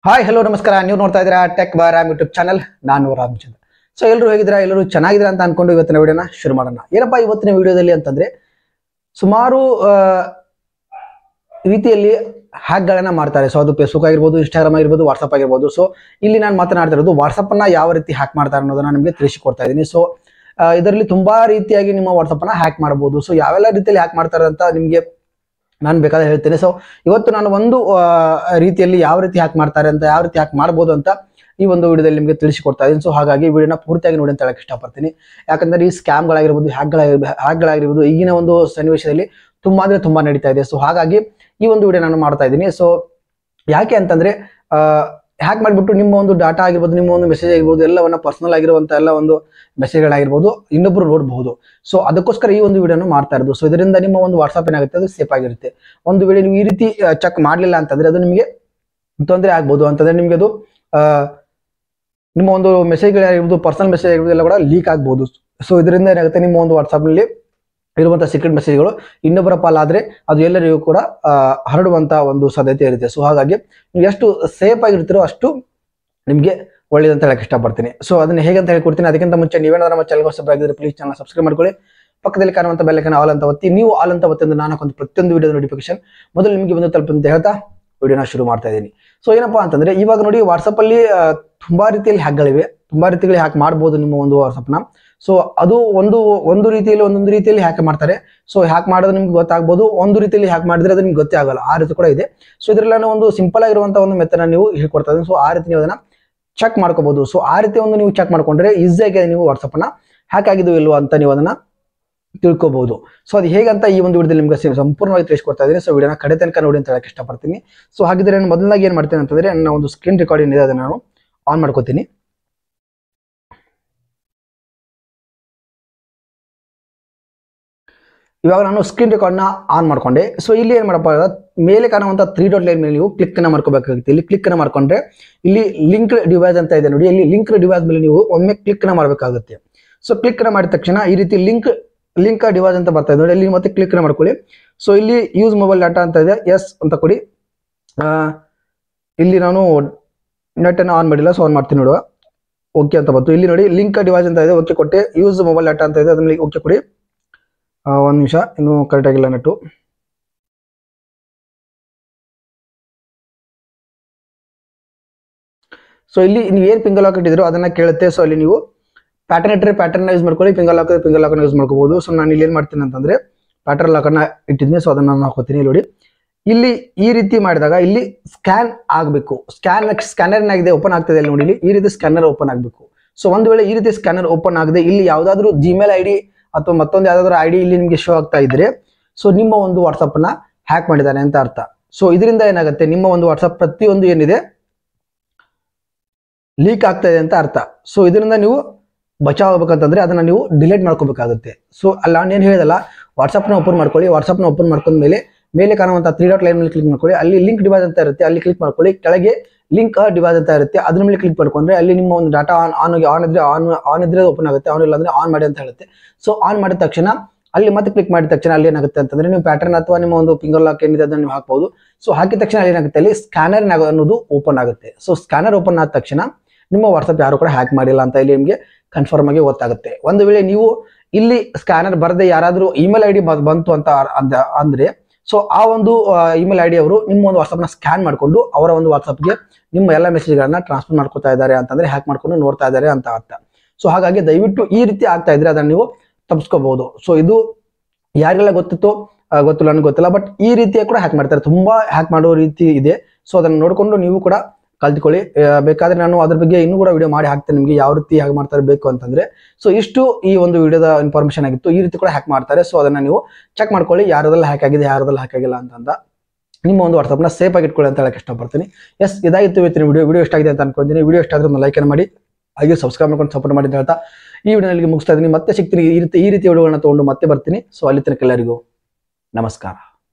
Hi hello ನಮಸ್ಕಾರ. ನೀವು ನೋಡ್ತಾ ಇದ್ದೀರಾ ಟೆಕ್ ಬಾರ್ ಯೂಟ್ಯೂಬ್ ಚಾನಲ್. ನಾನು ರಾಮಚಂದ್ರ. ಸೊ ಎಲ್ಲರೂ ಹೇಗಿದ್ದೀರಾ? ಎಲ್ಲರೂ ಚೆನ್ನಾಗಿದ್ದೀರಾ ಅಂತ ಅನ್ಕೊಂಡು ಇವತ್ತಿನ ವಿಡಿಯೋನ ಶುರು ಮಾಡೋಣ. ಏನಪ್ಪಾ ಇವತ್ತಿನ ವಿಡಿಯೋದಲ್ಲಿ ಅಂತಂದ್ರೆ ಸುಮಾರು ರೀತಿಯಲ್ಲಿ ಹ್ಯಾಕ್ಗಳನ್ನ ಮಾಡ್ತಾರೆ. ಸೊ ಅದು ಫೇಸ್ಬುಕ್ ಆಗಿರ್ಬೋದು, ಇನ್ಸ್ಟಾಗ್ರಾಮ್ ಆಗಿರ್ಬೋದು, ವಾಟ್ಸಪ್ ಆಗಿರ್ಬೋದು. ಸೊ ಇಲ್ಲಿ ನಾನು ಮಾತನಾಡ್ತಾ ಇರೋದು ವಾಟ್ಸಪ್ ಅನ್ನ ಯಾವ ರೀತಿ ಹ್ಯಾಕ್ ಮಾಡ್ತಾರೆ ಅನ್ನೋದನ್ನ ನಿಮಗೆ ತಿಳಿಸಿಕೊಡ್ತಾ ಇದ್ದೀನಿ. ಸೊ ಇದರಲ್ಲಿ ತುಂಬಾ ರೀತಿಯಾಗಿ ನಿಮ್ಮ ವಾಟ್ಸಪ್ ಅನ್ನ ಹ್ಯಾಕ್ ಮಾಡಬಹುದು. ಸೊ ಯಾವೆಲ್ಲ ರೀತಿಯಲ್ಲಿ ಹ್ಯಾಕ್ ಮಾಡ್ತಾರೆ ಅಂತ ನಿಮಗೆ ನಾನು ಬೇಕಾದ್ರೆ ಹೇಳ್ತೇನೆ. ಸೊ ಇವತ್ತು ನಾನು ಒಂದು ರೀತಿಯಲ್ಲಿ ಯಾವ ರೀತಿ ಹ್ಯಾಕ್ ಮಾಡ್ತಾರೆ ಅಂತ, ಯಾವ ರೀತಿ ಹ್ಯಾಕ್ ಮಾಡ್ಬೋದು ಅಂತ ಈ ಒಂದು ವಿಡಿಯೋದಲ್ಲಿ ನಿಮಗೆ ತಿಳಿಸಿಕೊಡ್ತಾ ಇದ್ದೀನಿ. ಸೊ ಹಾಗಾಗಿ ವಿಡಿಯೋನ ಪೂರ್ತಿಯಾಗಿ ನೋಡಿ ಅಂತ ಹೇಳಕ್ ಇಷ್ಟಪಡ್ತೀನಿ. ಯಾಕಂದ್ರೆ ಈ ಸ್ಕ್ಯಾಮ್ಗಳಾಗಿರ್ಬೋದು, ಹ್ಯಾಕ್ಗಳಾಗಿರ್ಬೋದು ಈಗಿನ ಒಂದು ಸನ್ನಿವೇಶದಲ್ಲಿ ತುಂಬಾ ಅಂದ್ರೆ ತುಂಬಾ ನಡೀತಾ ಇದೆ. ಸೊ ಹಾಗಾಗಿ ಈ ಒಂದು ವಿಡಿಯೋ ನಾನು ಮಾಡ್ತಾ ಇದ್ದೀನಿ. ಸೊ ಯಾಕೆ ಅಂತಂದ್ರೆ ಹ್ಯಾಕ್ ಮಾಡಿಬಿಟ್ಟು ನಿಮ್ಮ ಒಂದು ಡಾಟಾ ಆಗಿರ್ಬೋದು, ನಿಮ್ಮ ಒಂದು ಮೆಸೇಜ್ ಆಗಿರ್ಬೋದು, ಎಲ್ಲವನ್ನ ಪರ್ಸನಲ್ ಆಗಿರುವಂತ ಎಲ್ಲ ಒಂದು ಮೆಸೇಜ್ಗಳಾಗಿರ್ಬೋದು ಇನ್ನೊಬ್ರು ನೋಡಬಹುದು. ಸೊ ಅದಕ್ಕೋಸ್ಕರ ಈ ಒಂದು ವಿಡಿಯೋನ ಮಾಡ್ತಾ ಇರೋದು. ಸೊ ಇದರಿಂದ ನಿಮ್ಮ ಒಂದು ವಾಟ್ಸ್ಆಪ್ ಏನಾಗುತ್ತೆ, ಅದು ಸೇಫ್ ಆಗಿರುತ್ತೆ. ಒಂದು ವೇಳೆ ನೀವು ಈ ರೀತಿ ಚೆಕ್ ಮಾಡಲಿಲ್ಲ ಅಂತಂದ್ರೆ ಅದು ನಿಮಗೆ ತೊಂದರೆ ಆಗ್ಬೋದು. ಅಂತಂದ್ರೆ ನಿಮಗೆ ಅದು ನಿಮ್ಮ ಒಂದು ಮೆಸೇಜ್ಗಳಾಗಿರ್ಬೋದು, ಪರ್ಸನಲ್ ಮೆಸೇಜ್ ಆಗಿರ್ಬೋದು ಎಲ್ಲ ಕೂಡ ಲೀಕ್ ಆಗ್ಬೋದು. ಸೊ ಇದರಿಂದ ಏನಾಗುತ್ತೆ, ನಿಮ್ಮ ಒಂದು ವಾಟ್ಸ್ಆಪ್ ನಲ್ಲಿ ಇರುವಂತಹ ಸೀಕ್ರೆಟ್ ಮೆಸೇಜ್ಗಳು ಇನ್ನೊಬ್ಬರ ಪಾಲಾದ್ರೆ ಅದು ಎಲ್ಲರಿಗೂ ಕೂಡ ಹರಡುವಂತ ಒಂದು ಸಾಧ್ಯತೆ ಇರುತ್ತೆ. ಸೊ ಹಾಗಾಗಿ ನೀವು ಎಷ್ಟು ಸೇಫ್ ಆಗಿರ್ತೀರೋ ಅಷ್ಟು ನಿಮಗೆ ಒಳ್ಳೇದಂತ ಹೇಳಕ್ ಇಷ್ಟಪಡ್ತೀನಿ. ಸೊ ಅದನ್ನ ಹೇಗಂತ ಹೇಳ್ಕೊಡ್ತೀನಿ. ಅದಕ್ಕಿಂತ ಮುಂಚೆ ನೀವೇನಾದ್ರೂ ನಮ್ಮ ಚಾನಲ್ ಹೊಸಬ ಆಗಿದ್ರೆ ಪ್ಲೀಸ್ ಚಾನಲ್ ಸಬ್ಸ್ಕ್ರೈಬ್ ಮಾಡ್ಕೊಳ್ಳಿ. ಪಕ್ಕದಲ್ಲಿ ಕಾಣುವಂತ ಬೆಲ್ ಐಕಾನ್ ಆಲ್ ಅಂತ ಒತ್ತಿ. ನೀವು ಆಲ್ ಅಂತ ಒತ್ತಿದ್ರೆ ನಾನು ಹಾಕುವಂತ ಪ್ರತಿಯೊಂದು ವಿಡಿಯೋ ನೋಟಿಫಿಕೇಶನ್ ಮೊದಲು ನಿಮಗೆ ಬಂದು ತಲುಪುತ್ತೆ ಅಂತ ಹೇಳ್ತಾ ವಿಡಿಯೋನ ಶುರು ಮಾಡ್ತಾ ಇದ್ದೀನಿ. ಸೊ ಏನಪ್ಪಾ ಅಂತಂದ್ರೆ ಇವಾಗ ನೋಡಿ ವಾಟ್ಸಪ್ ಅಲ್ಲಿ ತುಂಬಾ ರೀತಿಯಲ್ಲಿ ಹ್ಯಾಕ್ಗಳಿವೆ. ತುಂಬಾ ರೀತಿಯಲ್ಲಿ ಹ್ಯಾಕ್ ಮಾಡಬಹುದು ನಿಮ್ಮ ಒಂದು ವಾಟ್ಸಪ್ ನ. ಸೊ ಅದು ಒಂದು ರೀತಿಯಲ್ಲಿ ಒಂದೊಂದು ರೀತಿಯಲ್ಲಿ ಹ್ಯಾಕ್ ಮಾಡ್ತಾರೆ. ಸೊ ಹ್ಯಾಕ್ ಮಾಡೋದು ನಿಮ್ಗೆ ಗೊತ್ತಾಗ್ಬೋದು, ಒಂದು ರೀತಿಯಲ್ಲಿ ಹ್ಯಾಕ್ ಮಾಡಿದ್ರೆ ಅದು ನಿಮ್ಗೆ ಗೊತ್ತೇ ಆಗಲ್ಲ. ಆ ರೀತಿ ಕೂಡ ಇದೆ. ಸೊ ಇದ್ರಲ್ಲಿ ನಾನು ಒಂದು ಸಿಂಪಲ್ ಆಗಿರುವಂತಹ ಒಂದು ಮೆಥಡ್ ನೀವು ಹೇಳ್ಕೊಡ್ತಾ ಇದ್ದೀನಿ. ಸೊ ಆ ರೀತಿ ನೀವು ಅದನ್ನ ಚೆಕ್ ಮಾಡ್ಕೋಬಹುದು. ಸೊ ಆ ರೀತಿ ಒಂದು ನೀವು ಚೆಕ್ ಮಾಡ್ಕೊಂಡ್ರೆ ಈಸಿಯಾಗಿ ನೀವು ವಾಟ್ಸಪ್ ಅನ್ನ ಹ್ಯಾಕ್ ಆಗಿದೋ ಇಲ್ವಾ ಅಂತ ನೀವು ಅದನ್ನ ತಿಳ್ಕೋಬಹುದು. ಸೊ ಅದು ಹೇಗಂತ ಈ ಒಂದು ವಿಡಿಯೋದಲ್ಲಿ ನಿಮ್ಗೆ ಸಂಪೂರ್ಣವಾಗಿ ತಿಳಿಸ್ಕೊಡ್ತಾ ಇದ್ದೀನಿ. ಸೊ ವಿಡಿಯೋನ ಕಡೆ ತನಕ ನೋಡಿ ಅಂತ ಹೇಳಕ್ ಇಷ್ಟಪಡ್ತೀನಿ. ಸೊ ಹಾಗಿದ್ರೆ ನಾನು ಮೊದಲಾಗಿ ಏನ್ ಮಾಡ್ತೇನೆ ಅಂತಂದ್ರೆ ನನ್ನ ಒಂದು ಸ್ಕ್ರೀನ್ ರೆಕಾರ್ಡಿಂಗ್ ಇದೆ, ಅದನ್ನ ನಾನು ಆನ್ ಮಾಡ್ಕೋತೀನಿ. ಇವಾಗ ನಾನು ಸ್ಕ್ರೀನ್ ರೆಕಾರ್ಡ್ನ ಆನ್ ಮಾಡ್ಕೊಂಡೆ. ಸೊ ಇಲ್ಲಿ ಏನ್ ಮಾಡಪ್ಪ, ಮೇಲೆ ಕಾಣುವಂತ 3 ಡಾಟ್ ಲೈನ್ ಮೇಲೆ ನೀವು ಕ್ಲಿಕ್ ಅನ್ನ ಮಾಡ್ಕೋಬೇಕಾಗುತ್ತೆ. ಇಲ್ಲಿ ಕ್ಲಿಕ್ ಅನ್ನ ಮಾಡ್ಕೊಂಡ್ರೆ ಇಲ್ಲಿ ಲಿಂಕ್ ಡಿವೈಸ್ ಅಂತ ಇದೆ ನೋಡಿ. ಇಲ್ಲಿ ಲಿಂಕ್ ಡಿವೈಸ್ ಮೇಲೆ ನೀವು ಒಮ್ಮೆ ಕ್ಲಿಕ್ ಅನ್ನ ಮಾಡಬೇಕಾಗುತ್ತೆ. ಸೊ ಕ್ಲಿಕ್ ಅನ್ನ ಮಾಡಿದ ತಕ್ಷಣ ಈ ರೀತಿ ಲಿಂಕ್ ಡಿವೈಸ್ ಅಂತ ಬರ್ತಾ ಇದೆ ನೋಡಿ. ಅಲ್ಲಿ ಮತ್ತೆ ಕ್ಲಿಕ್ ಅನ್ನ ಮಾಡ್ಕೊಳ್ಳಿ. ಸೊ ಇಲ್ಲಿ ಯೂಸ್ ಮೊಬೈಲ್ ಡಾಟಾ ಅಂತ ಇದೆ, ಎಸ್ ಅಂತ ಕೊಡಿ. ಇಲ್ಲಿ ನಾನು ನೆಟ್ ಅನ್ನು ಆನ್ ಮಾಡಿಲ್ಲ, ಸೊ ಆನ್ ಮಾಡ್ತೀನಿ ನೋಡುವ. ಓಕೆ ಅಂತ ಬಂತು. ಇಲ್ಲಿ ನೋಡಿ ಲಿಂಕ್ ಡಿವೈಸ್ ಅಂತ ಇದೆ, ಓಕೆ ಕೊಟ್ಟೆ. ಯೂಸ್ ಮೊಬೈಲ್ ಡಾಟಾ ಅಂತ ಇದೆ, ಅದನ್ನ ಓಕೆ ಕೊಡಿ. ಒಂದು ನಿಮಿಷ, ಇನ್ನೂ ಕರೆಕ್ಟ್ ಆಗಿಲ್ಲ ನೆಟ್ಟು. ಸೊ ಇಲ್ಲಿ ನೀವು ಏನ್ ಪಿಂಗಲ್ ಲಾಕ್ ಇಟ್ಟಿದ್ರು ಅದನ್ನ ಕೇಳುತ್ತೆ. ಸೊ ಇಲ್ಲಿ ನೀವು ಪ್ಯಾಟರ್ನ್ ಇಟ್ಟರೆ ಪ್ಯಾಟರ್ನ್ ಯೂಸ್ ಮಾಡ್ಕೊಳ್ಳಿ, ಪಿಂಗಲ್ ಲಾಕ್ ಯೂಸ್ ಮಾಡ್ಕೋಬಹುದು. ಸೊ ನಾನು ಇಲ್ಲಿ ಏನ್ ಮಾಡ್ತೀನಿ ಅಂತಂದ್ರೆ ಪ್ಯಾಟರ್ನ್ ಲಾಕ್ ಅನ್ನ ಇಟ್ಟಿದ್ದೀನಿ. ಸೊ ಅದನ್ನ ನಾನು ಹಾಕೋತೀನಿ. ನೋಡಿ ಇಲ್ಲಿ ಈ ರೀತಿ ಮಾಡಿದಾಗ ಇಲ್ಲಿ ಸ್ಕ್ಯಾನ್ ಆಗಬೇಕು. ಸ್ಕ್ಯಾನರ್ ಏನಾಗಿದೆ, ಓಪನ್ ಆಗ್ತದೆ ಇಲ್ಲಿ ನೋಡಿ. ಇಲ್ಲಿ ಈ ರೀತಿ ಸ್ಕ್ಯಾನರ್ ಓಪನ್ ಆಗಬೇಕು. ಸೊ ಒಂದು ವೇಳೆ ಈ ರೀತಿ ಸ್ಕ್ಯಾನರ್ ಓಪನ್ ಆಗದೆ ಇಲ್ಲಿ ಯಾವ್ದಾದ್ರು ಜಿಮೇಲ್ ಐಡಿ ಅಥವಾ ಮತ್ತೊಂದು ಯಾವ್ದಾದ್ರು ಐಡಿ ಇಲ್ಲಿ ನಿಮಗೆ ಶೋ ಆಗ್ತಾ ಇದ್ರೆ ಸೊ ನಿಮ್ಮ ಒಂದು ವಾಟ್ಸಪ್ ನ ಹ್ಯಾಕ್ ಮಾಡಿದ್ದಾನೆ ಅಂತ ಅರ್ಥ. ಸೊ ಇದರಿಂದ ಏನಾಗುತ್ತೆ, ನಿಮ್ಮ ಒಂದು ವಾಟ್ಸಪ್ ಪ್ರತಿಯೊಂದು ಏನಿದೆ ಲೀಕ್ ಆಗ್ತಾ ಇದೆ ಅಂತ ಅರ್ಥ. ಸೊ ಇದರಿಂದ ನೀವು ಬಚಾವ್ ಆಗ್ಬೇಕಂತಂದ್ರೆ ಅದನ್ನ ನೀವು ಡಿಲೀಟ್ ಮಾಡ್ಕೋಬೇಕಾಗುತ್ತೆ. ಸೊ ಅಲ್ಲ ನಾನು ಏನ್ ಹೇಳಿದಲ್ಲ, ವಾಟ್ಸಪ್ ನ ಓಪನ್ ಮಾಡ್ಕೊಳ್ಳಿ. ವಾಟ್ಸಪ್ ನ ಓಪನ್ ಮಾಡ್ಕೊಂಡ ಮೇಲೆ ಕಾಣುವಂತ 3 ಡಾಟ್ ಲೈನ್ ಮೇಲೆ ಕ್ಲಿಕ್ ಮಾಡ್ಕೊಳ್ಳಿ. ಅಲ್ಲಿ ಲಿಂಕ್ ಡಿವೈಸ್ ಅಂತ ಇರುತ್ತೆ, ಅಲ್ಲಿ ಕ್ಲಿಕ್ ಮಾಡ್ಕೊಳ್ಳಿ. ಕೆಳಗೆ ಲಿಂಕ್ ಡಿವೈಸ್ ಅಂತ ಇರುತ್ತೆ, ಅದ್ರ ಮೇಲೆ ಕ್ಲಿಕ್ ಮಾಡ್ಕೊಂಡ್ರೆ ಅಲ್ಲಿ ನಿಮ್ಮ ಒಂದು ಡಾಟಾ ಆನ್ ಇದ್ರೆ ಓಪನ್ ಆಗುತ್ತೆ, ಆನ್ ಇಲ್ಲ ಅಂದ್ರೆ ಆನ್ ಮಾಡಿ ಅಂತ ಹೇಳುತ್ತೆ. ಸೊ ಆನ್ ಮಾಡಿದ ತಕ್ಷಣ ಅಲ್ಲಿ ಮತ್ತೆ ಕ್ಲಿಕ್ ಮಾಡಿದ ತಕ್ಷಣ ಅಲ್ಲಿ ಏನಾಗುತ್ತೆ ಅಂತಂದ್ರೆ ನೀವು ಪ್ಯಾಟರ್ನ್ ಅಥವಾ ನಿಮ್ಮ ಒಂದು ಫಿಂಗರ್ ಲಾಕ್ ಏನಿದೆ ಅದನ್ನ ನೀವು ಹಾಕಬಹುದು. ಸೊ ಹಾಕಿದ ತಕ್ಷಣ ಅಲ್ಲಿ ಏನಾಗುತ್ತೆ, ಅಲ್ಲಿ ಸ್ಕ್ಯಾನರ್ ಅನ್ನೋದು ಓಪನ್ ಆಗುತ್ತೆ. ಸೊ ಸ್ಕ್ಯಾನರ್ ಓಪನ್ ಆದ ತಕ್ಷಣ ನಿಮ್ಮ ವಾಟ್ಸಪ್ ಯಾರು ಕೂಡ ಹ್ಯಾಕ್ ಮಾಡಿಲ್ಲ ಅಂತ ಇಲ್ಲಿ ನಿಮಗೆ ಕನ್ಫರ್ಮ್ ಆಗಿ ಗೊತ್ತಾಗುತ್ತೆ. ಒಂದು ವೇಳೆ ನೀವು ಇಲ್ಲಿ ಸ್ಕ್ಯಾನರ್ ಬರದೆ ಯಾರಾದ್ರೂ ಇಮೇಲ್ ಐಡಿ ಬಂತು ಅಂತ ಅಂದ್ರೆ ಸೊ ಆ ಒಂದು ಇಮೇಲ್ ಐಡಿ ಅವರು ನಿಮ್ಮ ಒಂದು ವಾಟ್ಸಪ್ ನ ಸ್ಕ್ಯಾನ್ ಮಾಡ್ಕೊಂಡು ಅವರ ಒಂದು ವಾಟ್ಸಪ್ಗೆ ನಿಮ್ಮ ಎಲ್ಲ ಮೆಸೇಜ್ ಗಳನ್ನ ಟ್ರಾನ್ಸ್ಫರ್ ಮಾಡ್ಕೊತಾ ಇದ್ದಾರೆ ಅಂತಂದ್ರೆ ಹ್ಯಾಕ್ ಮಾಡ್ಕೊಂಡು ನೋಡ್ತಾ ಇದ್ದಾರೆ ಅಂತ ಅರ್ಥ. ಸೊ ಹಾಗಾಗಿ ದಯವಿಟ್ಟು ಈ ರೀತಿ ಆಗ್ತಾ ಇದ್ರೆ ಅದನ್ನ ನೀವು ತಪ್ಪಿಸ್ಕೋಬಹುದು. ಸೊ ಇದು ಯಾರಿಗೆಲ್ಲ ಗೊತ್ತಿತ್ತು ಗೊತ್ತಿಲ್ಲ ನನಗೆ ಗೊತ್ತಿಲ್ಲ, ಬಟ್ ಈ ರೀತಿಯ ಕೂಡ ಹ್ಯಾಕ್ ಮಾಡ್ತಾರೆ. ತುಂಬಾ ಹ್ಯಾಕ್ ಮಾಡೋ ರೀತಿ ಇದೆ. ಸೊ ಅದನ್ನ ನೋಡ್ಕೊಂಡು ನೀವು ಕೂಡ ಕಲ್ತ್ಕೊಳ್ಳಿ. ಬೇಕಾದ್ರೆ ನಾನು ಅದ್ರ ಬಗ್ಗೆ ಇನ್ನೂ ಕೂಡ ವಿಡಿಯೋ ಮಾಡಿ ಹಾಕ್ತೇನೆ ನಿಮಗೆ, ಯಾವ ರೀತಿ ಹ್ಯಾಕ್ ಮಾಡ್ತಾರೆ ಬೇಕು ಅಂತಂದ್ರೆ. ಸೊ ಇಷ್ಟು ಈ ಒಂದು ವಿಡಿಯೋದ ಇನ್ಫಾರ್ಮೇಶನ್ ಆಗಿತ್ತು. ಈ ರೀತಿ ಕೂಡ ಹ್ಯಾಕ್ ಮಾಡ್ತಾರೆ. ಸೊ ಅದನ್ನ ನೀವು ಚೆಕ್ ಮಾಡ್ಕೊಳ್ಳಿ, ಯಾರದೆಲ್ಲ ಹ್ಯಾಕ್ ಆಗಿದೆ ಯಾರದೆಲ್ಲ ಹ್ಯಾಕ್ ಆಗಿಲ್ಲ ಅಂತ ನಿಮ್ಮ ಒಂದು ವಾಟ್ಸಪ್ ನ ಸೇಫ್ ಆಗಿ ಇಟ್ಕೊಳ್ಳಿ ಅಂತ ಹೇಳಕ್ ಇಷ್ಟಪಡ್ತೀನಿ. ಎಸ್, ಇದಾಗಿತ್ತು ಇವತ್ತಿನ ವಿಡಿಯೋ ಇಷ್ಟ ಆಗಿದೆ ಅಂತ ಅನ್ಕೊಂತೀನಿ. ವಿಡಿಯೋ ಇಷ್ಟ ಆದ್ರೆ ಒಂದು ಲೈಕ್ ಅನ್ನು ಮಾಡಿ, ಹಾಗೆ ಸಬ್ಸ್ಕ್ರೈಬ್ ಮಾಡ್ಕೊಂಡು ಸಪೋರ್ಟ್ ಮಾಡಿ ಅಂತ ಹೇಳ್ತಾ ಈ ವಿಡಿಯೋನಲ್ಲಿ ಮುಗಿಸ್ತಾ ಇದ್ದೀನಿ. ಮತ್ತೆ ಸಿಗ್ತೀನಿ ಈ ರೀತಿ ವಿಡಿಯೋಗಳನ್ನ ತಗೊಂಡು ಮತ್ತೆ ಬರ್ತೀನಿ. ಸೊ ಅಲ್ಲಿ ತನಕ ಎಲ್ಲರಿಗೂ ನಮಸ್ಕಾರ.